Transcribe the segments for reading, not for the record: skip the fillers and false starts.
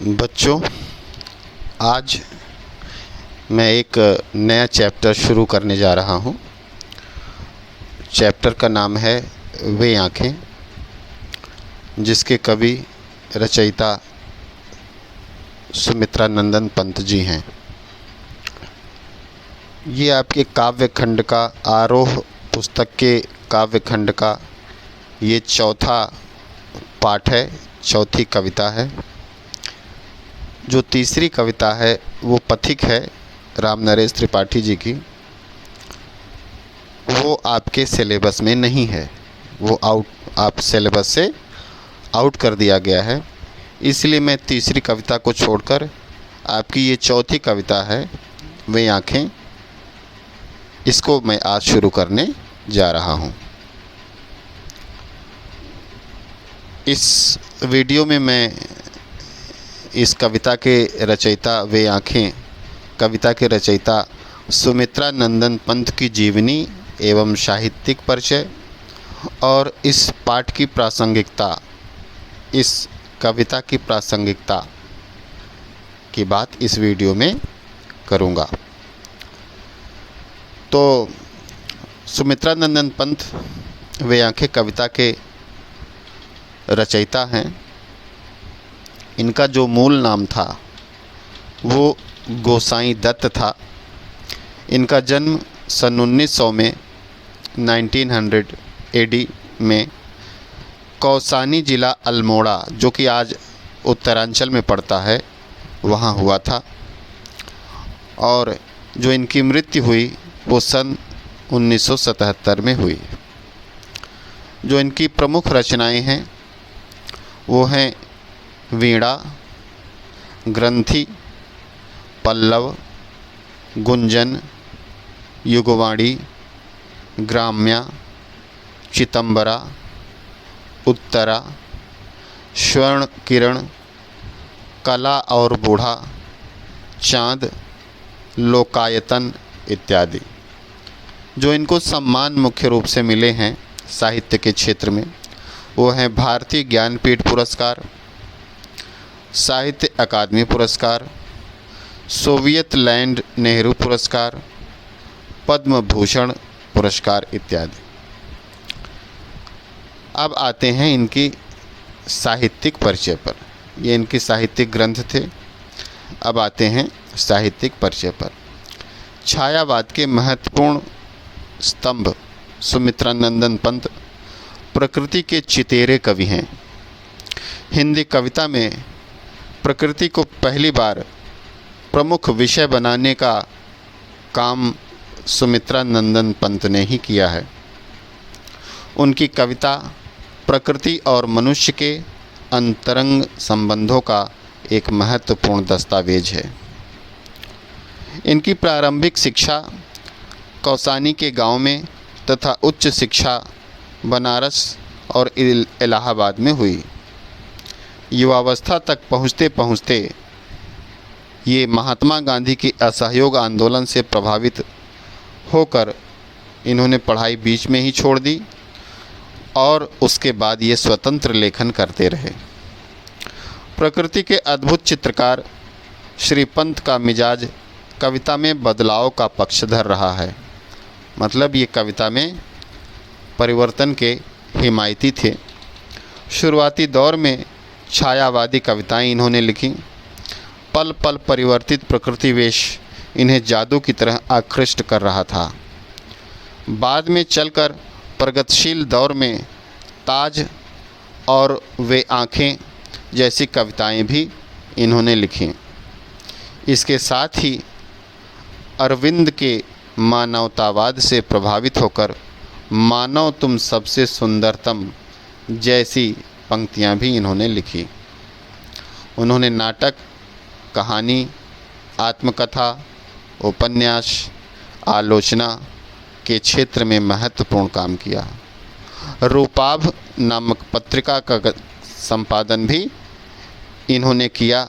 बच्चों, आज मैं एक नया चैप्टर शुरू करने जा रहा हूँ। चैप्टर का नाम है वे आँखें, जिसके कवि रचयिता सुमित्रा नंदन पंत जी हैं। ये आपके काव्य खंड का आरोह पुस्तक के काव्य खंड का ये चौथा पाठ है, चौथी कविता है। जो तीसरी कविता है वो पथिक है राम नरेश त्रिपाठी जी की। वो आपके सिलेबस में नहीं है, वो आप सिलेबस से आउट कर दिया गया है। इसलिए मैं तीसरी कविता को छोड़कर आपकी ये चौथी कविता है वे आँखें, इसको मैं आज शुरू करने जा रहा हूँ। इस वीडियो में मैं इस कविता के रचयिता वे आँखें कविता के रचयिता सुमित्रा नंदन पंत की जीवनी एवं साहित्यिक परिचय और इस पाठ की प्रासंगिकता, इस कविता की प्रासंगिकता की बात इस वीडियो में करूँगा। तो सुमित्रा नंदन पंत वे आँखें कविता के रचयिता हैं। इनका जो मूल नाम था वो गोसाई दत्त था। इनका जन्म सन 1900 में 1900 एडी में कौसानी ज़िला अल्मोड़ा, जो कि आज उत्तरांचल में पड़ता है, वहाँ हुआ था। और जो इनकी मृत्यु हुई वो सन 1977 में हुई। जो इनकी प्रमुख रचनाएं हैं वो हैं वीणा, ग्रंथि, पल्लव, गुंजन, युगवाणी, ग्राम्या, चितंबरा, उत्तरा, स्वर्ण किरण, कला और बूढ़ा, चाँद, लोकायतन इत्यादि। जो इनको सम्मान मुख्य रूप से मिले हैं साहित्य के क्षेत्र में वो हैं भारतीय ज्ञानपीठ पुरस्कार, साहित्य अकादमी पुरस्कार, सोवियत लैंड नेहरू पुरस्कार, पद्म भूषण पुरस्कार इत्यादि। अब आते हैं इनकी साहित्यिक परिचय पर। ये इनकी साहित्यिक ग्रंथ थे। अब आते हैं साहित्यिक परिचय पर। छायावाद के महत्वपूर्ण स्तंभ सुमित्रा नंदन पंत प्रकृति के चितेरे कवि हैं। हिंदी कविता में प्रकृति को पहली बार प्रमुख विषय बनाने का काम सुमित्रा नंदन पंत ने ही किया है। उनकी कविता प्रकृति और मनुष्य के अंतरंग संबंधों का एक महत्वपूर्ण दस्तावेज है। इनकी प्रारंभिक शिक्षा कौसानी के गांव में तथा उच्च शिक्षा बनारस और इलाहाबाद में हुई। युवावस्था तक पहुँचते पहुँचते ये महात्मा गांधी की असहयोग आंदोलन से प्रभावित होकर इन्होंने पढ़ाई बीच में ही छोड़ दी और उसके बाद ये स्वतंत्र लेखन करते रहे। प्रकृति के अद्भुत चित्रकार श्री पंत का मिजाज कविता में बदलाव का पक्षधर रहा है। मतलब ये कविता में परिवर्तन के हिमायती थे। शुरुआती दौर में छायावादी कविताएं इन्होंने लिखी। पल पल परिवर्तित प्रकृति वेश इन्हें जादू की तरह आकृष्ट कर रहा था। बाद में चलकर प्रगतिशील दौर में ताज और वे आँखें जैसी कविताएं भी इन्होंने लिखी। इसके साथ ही अरविंद के मानवतावाद से प्रभावित होकर मानव तुम सबसे सुंदरतम जैसी पंक्तियां भी इन्होंने लिखी। उन्होंने नाटक, कहानी, आत्मकथा, उपन्यास, आलोचना के क्षेत्र में महत्वपूर्ण काम किया। रूपाभ नामक पत्रिका का संपादन भी इन्होंने किया,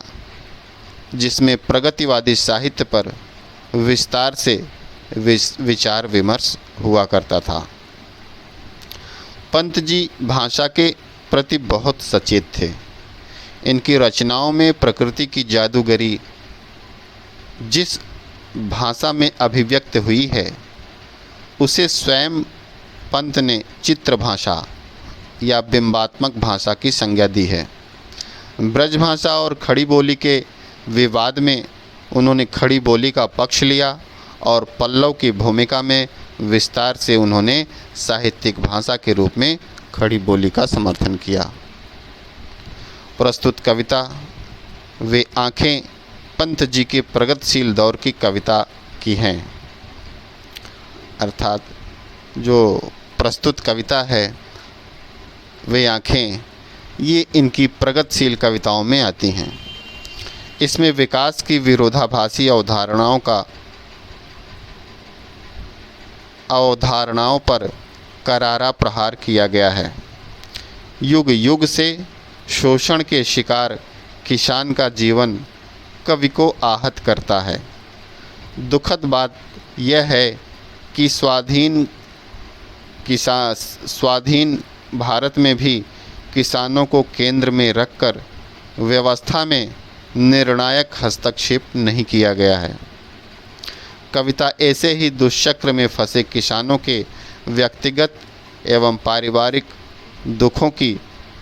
जिसमें प्रगतिवादी साहित्य पर विस्तार से विचार विमर्श हुआ करता था। पंत जी भाषा के प्रति बहुत सचेत थे। इनकी रचनाओं में प्रकृति की जादूगरी जिस भाषा में अभिव्यक्त हुई है उसे स्वयं पंत ने चित्र भाषा या बिंबात्मक भाषा की संज्ञा दी है। ब्रज भाषा और खड़ी बोली के विवाद में उन्होंने खड़ी बोली का पक्ष लिया और पल्लव की भूमिका में विस्तार से उन्होंने साहित्यिक भाषा के रूप में खड़ी बोली का समर्थन किया। प्रस्तुत कविता वे आँखें पंत जी के प्रगतिशील दौर की कविता की हैं। अर्थात जो प्रस्तुत कविता है वे आँखें, ये इनकी प्रगतिशील कविताओं में आती हैं। इसमें विकास की विरोधाभासी अवधारणाओं पर करारा प्रहार किया गया है। युग युग से शोषण के शिकार किसान का जीवन कवि को आहत करता है। दुखद बात यह है कि स्वाधीन भारत में भी किसानों को केंद्र में रखकर व्यवस्था में निर्णायक हस्तक्षेप नहीं किया गया है। कविता ऐसे ही दुष्चक्र में फंसे किसानों के व्यक्तिगत एवं पारिवारिक दुखों की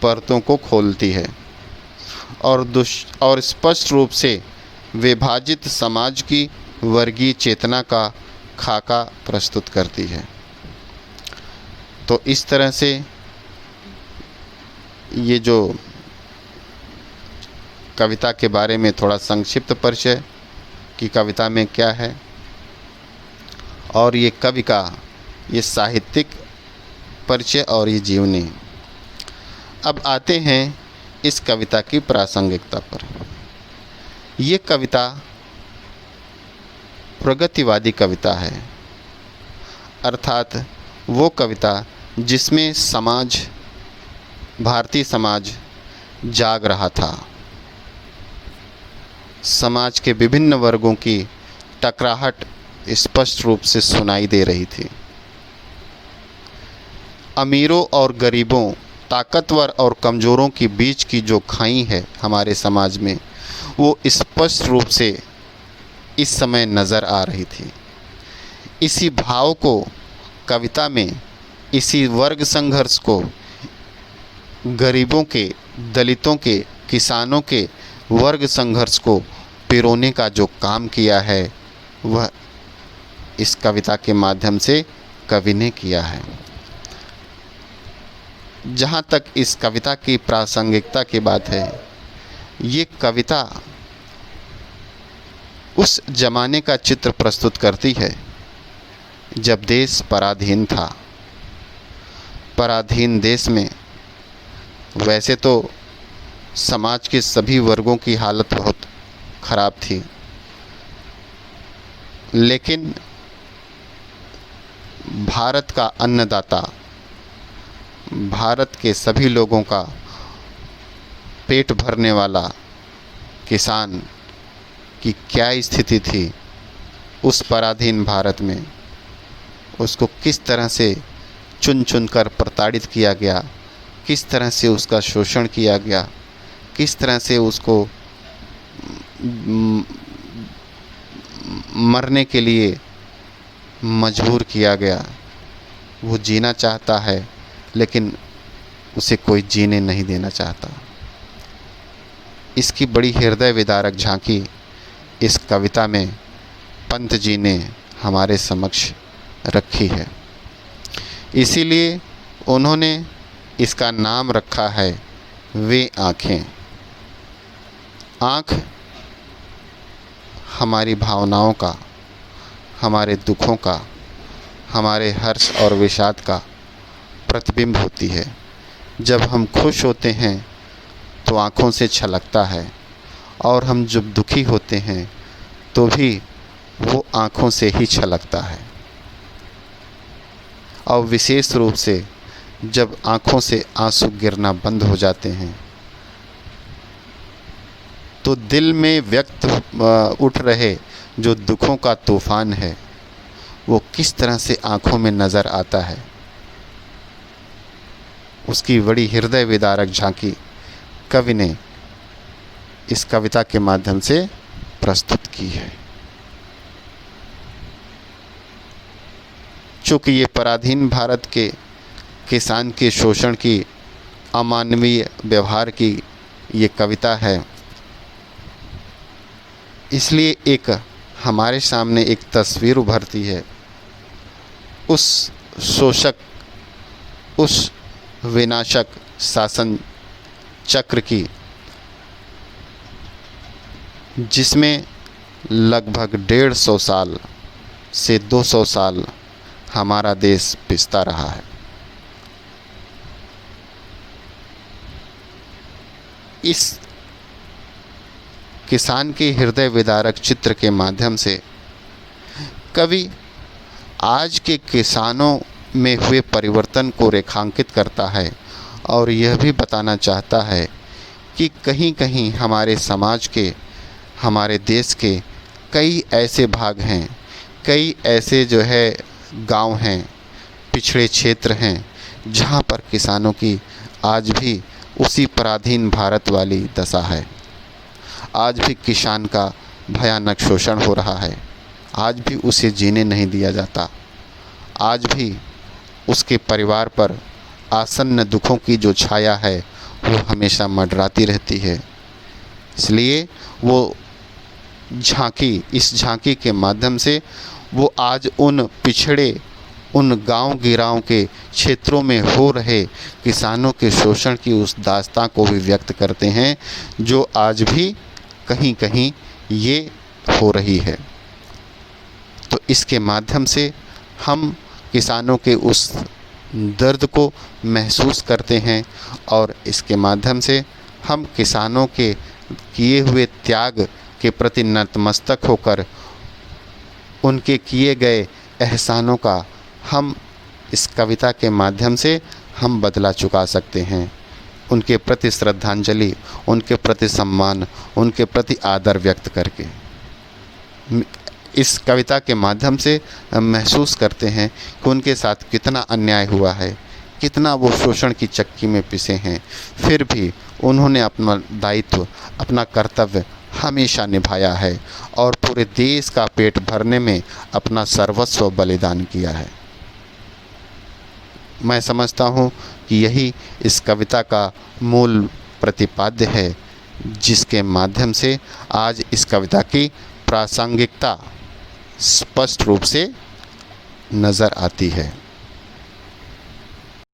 परतों को खोलती है और स्पष्ट रूप से विभाजित समाज की वर्गीय चेतना का खाका प्रस्तुत करती है। तो इस तरह से ये जो कविता के बारे में थोड़ा संक्षिप्त परिचय कि कविता में क्या है और ये कवि का ये साहित्यिक परिचय और ये जीवनी। अब आते हैं इस कविता की प्रासंगिकता पर। ये कविता प्रगतिवादी कविता है, अर्थात वो कविता जिसमें भारतीय समाज जाग रहा था। समाज के विभिन्न वर्गों की टकराहट स्पष्ट रूप से सुनाई दे रही थी। अमीरों और गरीबों, ताकतवर और कमज़ोरों के बीच की जो खाई है हमारे समाज में, वो स्पष्ट रूप से इस समय नज़र आ रही थी। इसी भाव को कविता में, इसी वर्ग संघर्ष को, गरीबों के, दलितों के, किसानों के वर्ग संघर्ष को पिरोने का जो काम किया है वह इस कविता के माध्यम से कवि ने किया है। जहाँ तक इस कविता की प्रासंगिकता की बात है, ये कविता उस जमाने का चित्र प्रस्तुत करती है जब देश पराधीन था। पराधीन देश में वैसे तो समाज के सभी वर्गों की हालत बहुत ख़राब थी, लेकिन भारत का अन्नदाता, भारत के सभी लोगों का पेट भरने वाला किसान की क्या स्थिति थी उस पराधीन भारत में, उसको किस तरह से चुन चुन कर प्रताड़ित किया गया, किस तरह से उसका शोषण किया गया, किस तरह से उसको मरने के लिए मजबूर किया गया। वो जीना चाहता है लेकिन उसे कोई जीने नहीं देना चाहता। इसकी बड़ी हृदय विदारक झांकी इस कविता में पंत जी ने हमारे समक्ष रखी है। इसीलिए उन्होंने इसका नाम रखा है वे आँखें। आँख हमारी भावनाओं का, हमारे दुखों का, हमारे हर्ष और विषाद का प्रतिबिंब होती है। जब हम खुश होते हैं तो आँखों से छलकता है, और हम जब दुखी होते हैं तो भी वो आँखों से ही छलकता है। और विशेष रूप से जब आँखों से आंसू गिरना बंद हो जाते हैं तो दिल में व्यक्त उठ रहे जो दुखों का तूफ़ान है वो किस तरह से आँखों में नज़र आता है। उसकी बड़ी हृदय विदारक झांकी कवि ने इस कविता के माध्यम से प्रस्तुत की है। चूँकि ये पराधीन भारत के किसान के शोषण की, अमानवीय व्यवहार की ये कविता है, इसलिए एक हमारे सामने एक तस्वीर उभरती है उस शोषक, उस विनाशक शासन चक्र की, जिसमें लगभग 150 साल से 200 साल हमारा देश पिसता रहा है। इस किसान के हृदय विदारक चित्र के माध्यम से कवि आज के किसानों में हुए परिवर्तन को रेखांकित करता है और यह भी बताना चाहता है कि कहीं कहीं हमारे समाज के, हमारे देश के कई ऐसे भाग हैं, कई ऐसे जो है गांव हैं, पिछड़े क्षेत्र हैं, जहां पर किसानों की आज भी उसी पराधीन भारत वाली दशा है। आज भी किसान का भयानक शोषण हो रहा है, आज भी उसे जीने नहीं दिया जाता, आज भी उसके परिवार पर आसन्न दुखों की जो छाया है वो हमेशा मंडराती रहती है। इसलिए वो झांकी, इस झांकी के माध्यम से वो आज उन पिछड़े, उन गांव गिराव के क्षेत्रों में हो रहे किसानों के शोषण की उस दास्तां को भी व्यक्त करते हैं जो आज भी कहीं कहीं ये हो रही है। तो इसके माध्यम से हम किसानों के उस दर्द को महसूस करते हैं और इसके माध्यम से हम किसानों के किए हुए त्याग के प्रति नतमस्तक होकर उनके किए गए एहसानों का हम इस कविता के माध्यम से हम बदला चुका सकते हैं। उनके प्रति श्रद्धांजलि, उनके प्रति सम्मान, उनके प्रति आदर व्यक्त करके इस कविता के माध्यम से हम महसूस करते हैं कि उनके साथ कितना अन्याय हुआ है, कितना वो शोषण की चक्की में पिसे हैं, फिर भी उन्होंने अपना दायित्व, अपना कर्तव्य हमेशा निभाया है और पूरे देश का पेट भरने में अपना सर्वस्व बलिदान किया है। मैं समझता हूँ कि यही इस कविता का मूल प्रतिपाद्य है, जिसके माध्यम से आज इस कविता की प्रासंगिकता स्पष्ट रूप से नज़र आती है।